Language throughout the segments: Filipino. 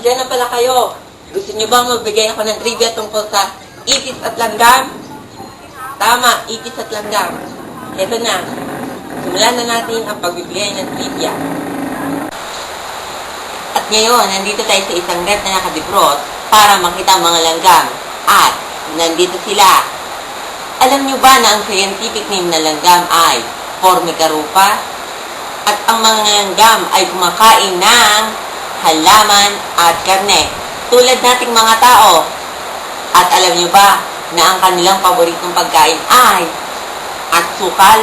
Andiyan na pala kayo. Gusto niyo bang magbigay ako ng trivia tungkol sa ipis at langgam? Tama, ipis at langgam. Ito na. Simulan na natin ang pagbibigay ng trivia. At ngayon, nandito tayo sa isang net na nakadibrot para makita ang mga langgam. At nandito sila. Alam niyo ba na ang scientific name na langgam ay Formicarupa? At ang mga langgam ay kumakain ng halaman at karne, tulad nating mga tao. At alam niyo ba na ang kanilang paboritong pagkain ay asukal?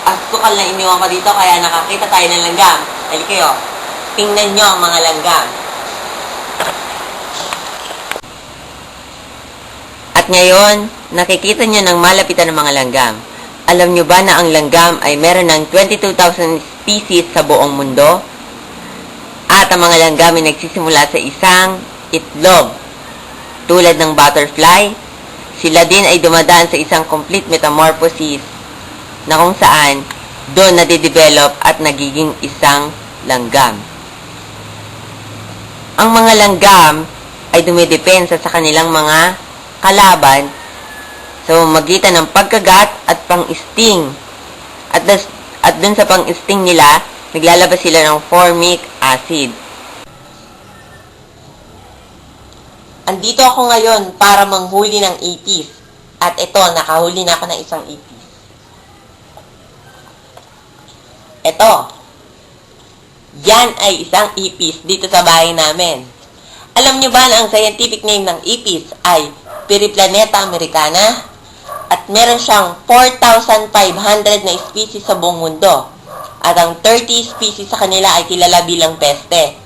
Asukal na iniwan ko dito kaya nakakita tayo ng langgam. Dali kayo, tingnan nyo ang mga langgam. At ngayon, nakikita nyo ng malapitan ng mga langgam. Alam nyo ba na ang langgam ay meron ng 22,000 species sa buong mundo? At ang mga langgam ay nagsisimula sa isang itlog. Tulad ng butterfly, sila din ay dumadaan sa isang complete metamorphosis na kung saan doon nadidevelop at nagiging isang langgam. Ang mga langgam ay dumidepensa sa kanilang mga kalaban sa magitan ng pagkagat at pang-sting. At dun sa pang-sting nila, naglalabas sila ng formic acid. Andito ako ngayon para manghuli ng ipis. At ito, nakahuli na ako ng isang ipis. Ito. Yan ay isang ipis dito sa bahay namin. Alam niyo ba na ang scientific name ng ipis ay Periplaneta americana? At meron siyang 4,500 na species sa buong mundo. At ang 30 species sa kanila ay kilala bilang peste.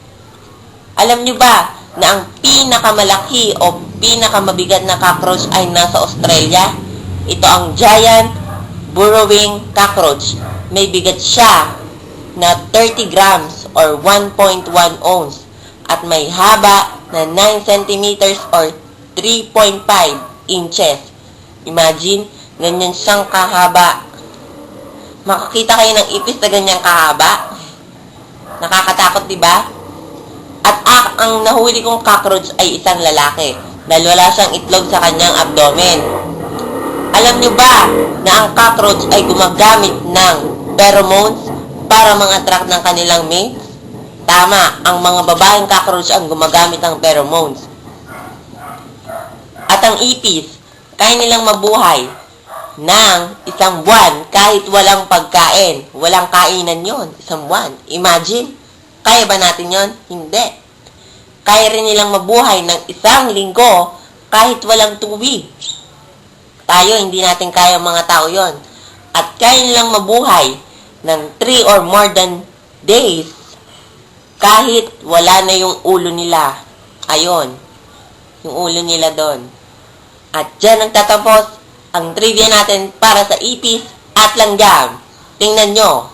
Alam niyo ba na ang pinakamalaki o pinakamabigat na cockroach ay nasa Australia? Ito ang giant burrowing cockroach. May bigat siya na 30 grams or 1.1 ounce at may haba na 9 centimeters or 3.5 inches. Imagine, ganyan siyang kahaba. Makakita kayo ng ipis na ganyang kahaba? Nakakatakot, di ba? At ang nahuli kong cockroach ay isang lalaki dahil wala siyang itlog sa kanyang abdomen. Alam niyo ba na ang cockroach ay gumagamit ng pheromones para mang-attract ng kanilang mates? Tama, ang mga babaeng cockroach ang gumagamit ng pheromones. At ang ipis, kaya nilang mabuhay ng isang buwan kahit walang pagkain. Walang kainan yon, isang buwan. Imagine, kaya ba natin yon? Hindi. Kaya rin nilang mabuhay ng isang linggo kahit walang tubig. Tayo, hindi natin kaya mga tao yon. At kaya nilang mabuhay ng 3 or more than days kahit wala na yung ulo nila. Ayon, yung ulo nila doon. At dyan nagtatapos ang trivia natin para sa ipis at langgam. Tingnan nyo.